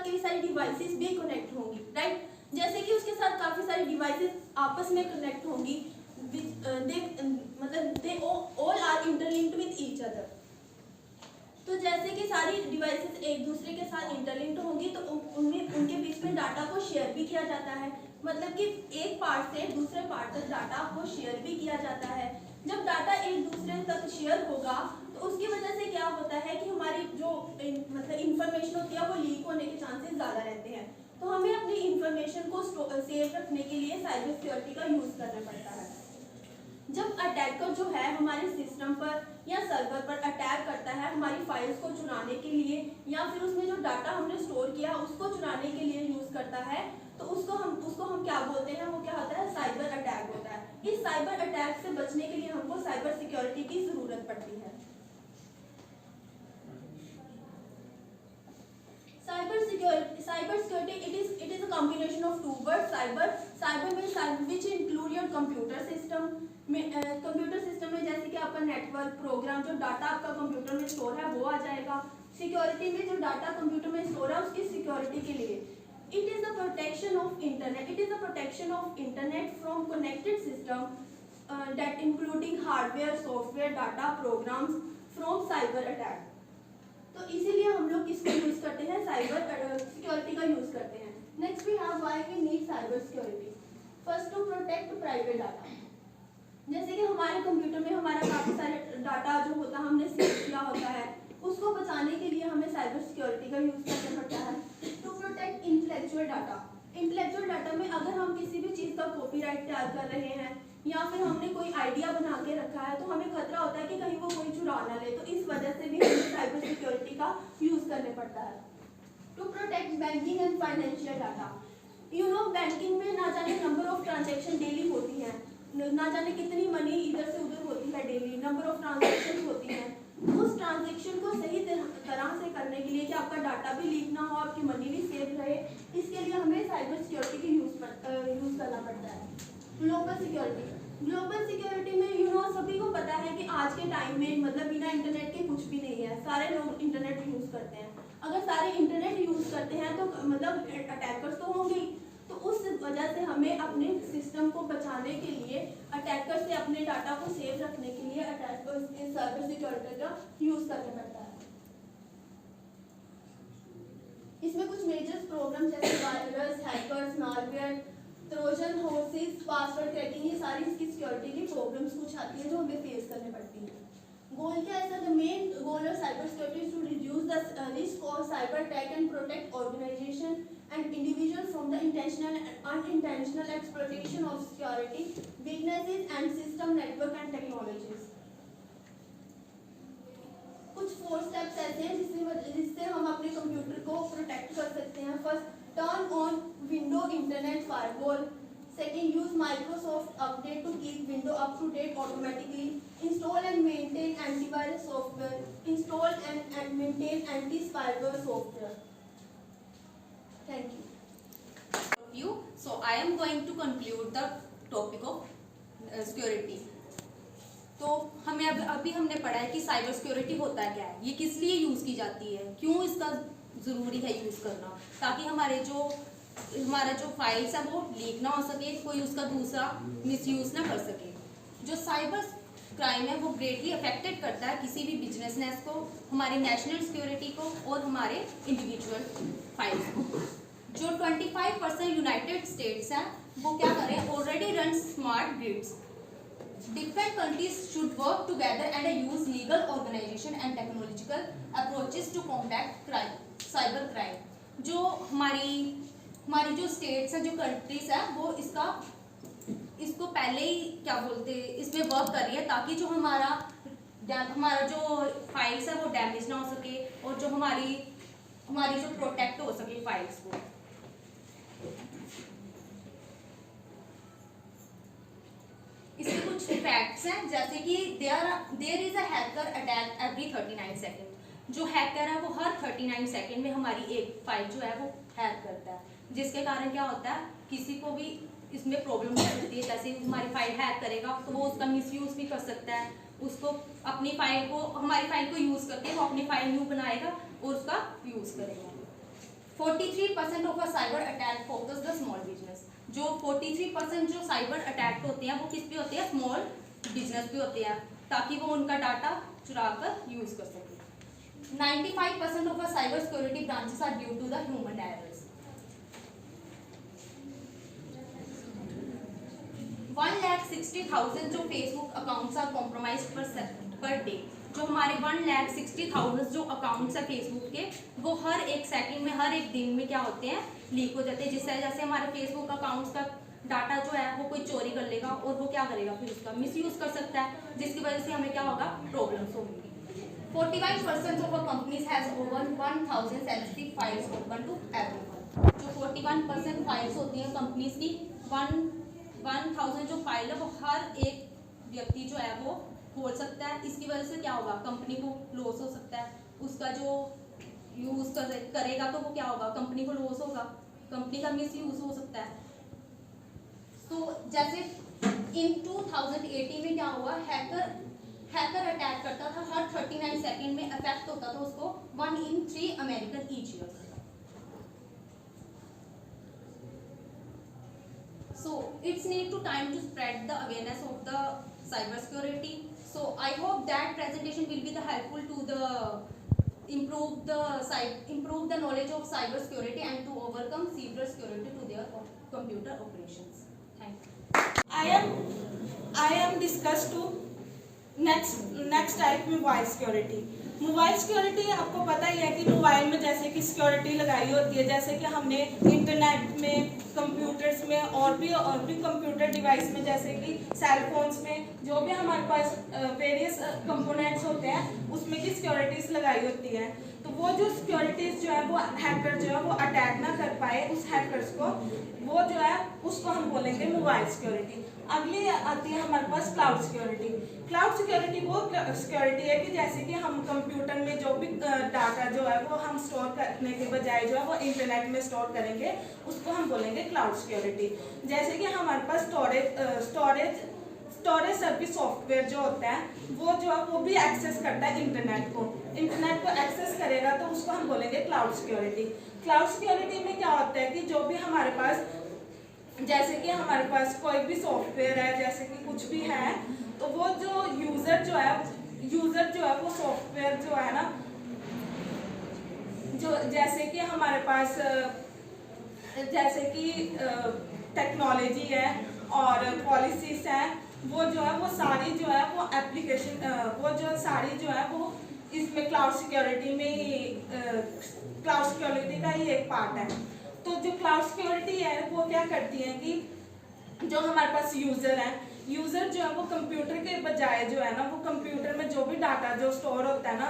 कई सारी डिवाइसेस भी कनेक्ट होंगी, राइट। जैसे कि उसके साथ काफ़ी सारी डिवाइसेस आपस में कनेक्ट होंगी, मतलब they all are interlinked with each other. तो जैसे कि सारी डिवाइसेस एक दूसरे के साथ इंटरलिंक्ड होंगी तो उनमें उनके बीच में डाटा को शेयर भी किया जाता है, मतलब कि एक पार्ट से दूसरे पार्ट तक डाटा को शेयर भी किया जाता है। जब डाटा एक दूसरे तक शेयर होगा तो उसकी वजह से क्या होता है कि हमारी जो मतलब इंफॉर्मेशन होती है वो लीक होने के चांसेस ज़्यादा रहते हैं। तो हमें अपनी इंफॉर्मेशन को सेव रखने के लिए साइबर सिक्योरिटी का यूज़ करना पड़ता है। जब अटैकर जो है हमारे सिस्टम पर या सर्वर पर अटैक करता है हमारी फाइल्स को चुराने के लिए या फिर उसमें जो डाटा हमने स्टोर किया उसको चुराने के लिए यूज़ करता है, तो उसको हम क्या बोलते हैं, वो क्या होता है, साइबर अटैक होता है। इस साइबर अटैक से बचने के लिए हमको साइबर सिक्योरिटी की ज़रूरत पड़ती है। Cyber security it is a combination of two words. Cyber means which include your computer system में कंप्यूटर सिस्टम में जैसे कि आपका नेटवर्क प्रोग्राम जो डाटा आपका कंप्यूटर में स्टोर है वो आ जाएगा। सिक्योरिटी में जो डाटा कंप्यूटर में स्टोर है उसकी सिक्योरिटी के लिए it is the protection of internet from connected system that including hardware software data programmes from cyber attack. तो इसीलिए हम लोग किसको यूज करते हैं, साइबर सिक्योरिटी का यूज करते हैं। Next we have why we need cyber security. First to protect private data. जैसे कि हमारे कंप्यूटर में हमारा काफी सारे डाटा जो होता है हमने सेव किया होता है उसको बचाने के लिए हमें साइबर सिक्योरिटी का यूज करना पड़ता है। टू प्रोटेक्ट इंटेलेक्चुअल डाटा में अगर हम किसी भी चीज का कॉपीराइट तैयार कर रहे हैं या फिर हमने कोई आइडिया बना के रखा है तो हमें खतरा होता है कि कहीं वो कोई चुरा ना ले, तो इस वजह से भी हमें साइबर सिक्योरिटी का यूज करने पड़ता है। To protect banking and financial data. Banking में ना जाने नंबर ऑफ ट्रांजेक्शन डेली होती हैं, ना जाने कितनी मनी इधर से उधर होती है डेली, नंबर ऑफ ट्रांजेक्शन होती हैं। उस ट्रांजेक्शन को सही तरह से करने के लिए कि आपका डाटा भी लीक ना हो, आपकी मनी भी सेफ रहे, इसके लिए हमें साइबर सिक्योरिटी की यूज करना पड़ता है। ग्लोबल सिक्योरिटी में सभी को पता है कि आज के टाइम में मतलब बिना इंटरनेट के कुछ भी नहीं है, सारे लोग इंटरनेट यूज करते हैं। अगर सारे इंटरनेट यूज करते हैं तो मतलब अटैकर्स तो होंगे, तो उस वजह से हमें अपने सिस्टम को बचाने के लिए अटैकर से अपने डाटा को सेव रखने के लिए साइबर सिक्योरिटी का यूज करना पड़ता है। इसमें कुछ मेजर प्रॉब्लम जैसे virus, hackers, malware, Trojan horses, password cracking, ये सारी इसकी सिक्योरिटी की प्रॉब्लम्स कुछ आती है जो हमें फेस करनी पड़ती है। गोल क्या है? The main goal of cyber security is to reduce the risk of cyber attack and protect organisation and individual from the intentional and unintentional exploitation of security weaknesses and system network and technologies। कुछ 4 steps ऐसे हैं जिससे हम अपने computer को protect कर सकते हैं। First, turn on window internet firewall. Second, use Microsoft update to keep window up to date automatically. Install and maintain antivirus software. Install and maintain anti spyware software. Thank you. So I am going to conclude the topic of security. तो हमें अभी हमने पढ़ा है कि cyber security होता है क्या है, ये किस लिए यूज़ की जाती है, क्यों इसका ज़रूरी है यूज़ करना, ताकि हमारा जो फाइल्स है वो लीक ना हो सके, कोई उसका दूसरा मिसयूज़ ना कर सके। जो साइबर क्राइम है वो ग्रेटली अफेक्टेड करता है किसी भी बिजनेस को, हमारी नेशनल सिक्योरिटी को और हमारे इंडिविजुअल फाइल्स को। जो 25% यूनाइटेड स्टेट्स हैं वो क्या करें, already run smart grids. Different countries should work together and use legal organisation and technological approaches to combat crime, cyber crime. जो हमारी जो स्टेट्स हैं, जो कंट्रीज हैं, वो इसको पहले ही क्या बोलते हैं, इसमें वर्क कर रही है ताकि जो हमारा जो फाइल्स है वो डैमेज ना हो सके और जो हमारी जो प्रोटेक्ट हो सके फाइल्स को। इसके कुछ फैक्ट्स हैं, जैसे कि there is a hacker attack every 39 second. जो हैकर है वो हर 39 सेकेंड में हमारी एक फाइल जो है वो हैक करता है, जिसके कारण क्या होता है, किसी को भी इसमें प्रॉब्लम हो सकती है। जैसे हमारी फाइल हैक करेगा तो वो उसका मिसयूज भी कर सकता है, उसको अपनी फाइल को, हमारी फाइल को यूज़ करके वो अपनी फाइल न्यू बनाएगा और उसका यूज़ करेगा। 43% of a cyber attack focus the small business. जो 43% जो साइबर अटैक होते हैं वो किस पे होते हैं? स्मॉल बिजनेस पे होते हैं, ताकि वो उनका डाटा चुरा कर यूज कर सके। 95% of a cyber security branches are due to the human errors. 1,60,000 जो Facebook accounts are compromised per day. जो हमारे 1,60,000 जो अकाउंट्स है फेसबुक के, वो हर एक सेकंड में, हर एक दिन में क्या होते हैं? लीक हो जाते हैं। जिससे जैसे हमारे फेसबुक अकाउंट्स का डाटा जो है वो कोई चोरी कर लेगा और वो क्या करेगा? फिर उसका मिसयूज कर सकता है, जिसकी वजह से हमें क्या होगा? प्रॉब्लम्स होंगी। 45% of a companies has over 1,000 sensitive files open to everyone. जो 41% फाइल्स होती हैं कंपनीज की, 1,000 जो फाइल है वो हर एक व्यक्ति जो है वो खोल सकता है। इसकी वजह से क्या होगा? कंपनी को लॉस हो सकता है। उसका जो यूज करेगा तो वो क्या होगा? कंपनी को लॉस होगा, कंपनी का मिस यूज हो सकता है। तो जैसे इन 2018 में क्या हुआ? हैकर अटैक करता था, हर 39 सेकेंड में अफेक्ट होता था उसको 1 in 3 American each year. So it's need to time to spread the awareness of the cyber security. So I hope that presentation will be the helpful to the improve the knowledge of cyber security and to overcome cyber security to their computer operations. Thank you. I am discuss to next type mobile security. Mobile security आपको पता ही है कि mobile में जैसे कि security लगाई होती है, जैसे कि हमने इंटरनेट में, कंप्यूटर्स में और भी कंप्यूटर डिवाइस में, जैसे कि सेल फोन्स में, जो भी हमारे पास वेरियस कंपोनेंट्स होते हैं उसमें की सिक्योरिटीज लगाई होती है। तो वो जो सिक्योरिटीज जो है वो हैकर जो है वो अटैक ना कर पाए उस हैकर्स को, वो जो है उसको हम बोलेंगे मोबाइल सिक्योरिटी। अगली आती है हमारे पास क्लाउड सिक्योरिटी। क्लाउड सिक्योरिटी वो सिक्योरिटी है कि जैसे कि हम कंप्यूटर में जो भी डाटा जो है वो हम स्टोर करने के बजाय जो है वो इंटरनेट में स्टोर करेंगे, उसको हम बोलेंगे क्लाउड सिक्योरिटी। जैसे कि हमारे पास स्टोरेज सर्विस सॉफ्टवेयर जो होता है वो जो है वो भी एक्सेस करता है इंटरनेट को एक्सेस करेगा तो उसको हम बोलेंगे क्लाउड सिक्योरिटी। क्लाउड सिक्योरिटी में क्या होता है कि जो भी हमारे पास, जैसे कि हमारे पास कोई भी सॉफ्टवेयर है, जैसे कि कुछ भी है, तो वो जो यूजर जो है वो सॉफ्टवेयर जो है ना, जो जैसे कि हमारे पास जैसे कि टेक्नोलॉजी है और पॉलिसीज है, वो जो है वो सारी जो है वो एप्लीकेशन वो जो सारी जो है वो इसमें क्लाउड सिक्योरिटी में क्लाउड सिक्योरिटी का ही एक पार्ट है। तो जो क्लाउड सिक्योरिटी है वो क्या करती है कि जो हमारे पास यूजर जो है वो कंप्यूटर के बजाय जो है ना, वो कंप्यूटर में जो भी डाटा जो स्टोर होता है ना,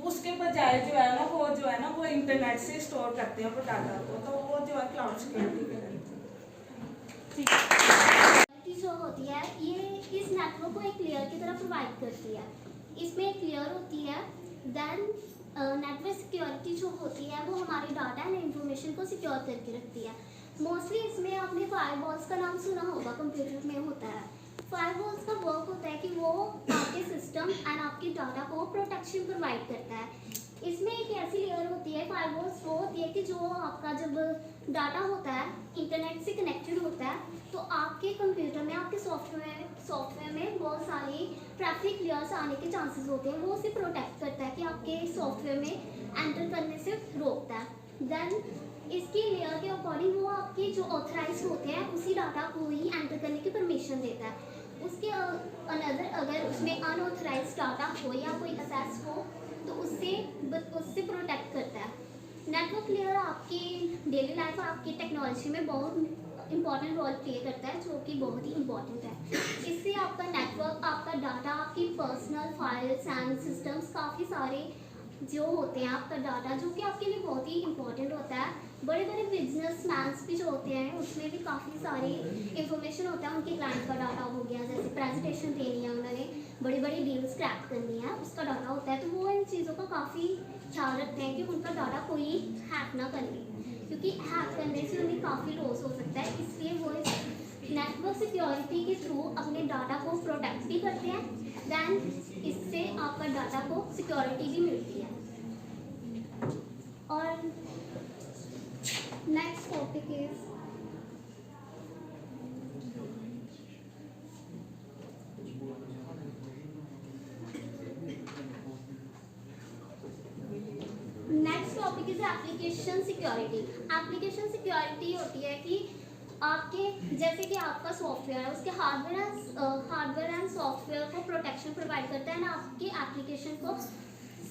उसके बजाय जो है ना वो इंटरनेट से स्टोर करते हैं वो डाटा को, तो वो जो है क्लाउड सिक्योरिटी जो होती है ये इस नेटवर्क को एक लेयर की तरह प्रोवाइड करती है। इसमें एक लेयर होती है, देन नेटवर्क सिक्योरिटी जो होती है वो हमारे डाटा एंड इंफॉर्मेशन को सिक्योर करके रखती है। मोस्टली इसमें आपने फायरवॉल्स का नाम सुना होगा, कंप्यूटर में होता है। फायरवॉल्स का वर्क होता है कि वो आपके सिस्टम एंड आपके डाटा को प्रोटेक्शन प्रोवाइड करता है। इसमें एक ऐसी लेयर होती है, फायरवॉल्स वो होती है कि जो आपका जब डाटा होता है इंटरनेट से कनेक्टेड होता है तो आपके कंप्यूटर में, आपके सॉफ्टवेयर में बहुत सारी ट्रैफिक लेयर्स आने के चांसेस होते हैं। वो उसे प्रोटेक्ट करता है कि आपके सॉफ्टवेयर में एंटर करने से रोकता है। देन इसकी लेयर के अकॉर्डिंग वो आपके जो ऑथराइज होते हैं उसी डाटा को ही एंटर करने की परमिशन देता है। उसके अगर उसमें अनऑथराइज डाटा हो या कोई एक्सेस हो तो उससे प्रोटेक्ट करता है। नेटवर्क लेयर आपकी डेली लाइफ और आपकी टेक्नोलॉजी में बहुत इंपॉर्टेंट रोल प्ले करता है, जो कि बहुत ही इंपॉर्टेंट है। इससे आपका नेटवर्क, आपका डाटा, आपकी पर्सनल फाइल्स एंड सिस्टम्स, काफ़ी सारे जो होते हैं आपका डाटा, जो कि आपके लिए बहुत ही इंपॉर्टेंट होता है। बड़े बड़े बिजनेसमैन्स भी जो होते हैं उसमें भी काफ़ी सारी इंफॉर्मेशन होता है। उनके क्लाइंट का डाटा हो गया, जैसे प्रेजेंटेशन देनी है, उन्होंने बड़ी बड़ी डील्स क्रैक करनी है, उसका डाटा होता है। तो वो इन चीज़ों का काफ़ी ख्याल रखते हैं कि उनका डाटा कोई हैक ना कर ले, क्योंकि हैक करने से उन्हें काफ़ी लॉस हो सकता है। इसलिए वो इस नेटवर्क सिक्योरिटी के थ्रू अपने डाटा को प्रोटेक्ट भी करते हैं। देन इससे आपका डाटा को सिक्योरिटी भी मिलती है। और Next topic is application security. Application security होती है कि आपके जैसे कि आपका सॉफ्टवेयर है उसके हार्डवेयर एंड सॉफ्टवेयर को प्रोटेक्शन प्रोवाइड करता है ना आपकी एप्लीकेशन को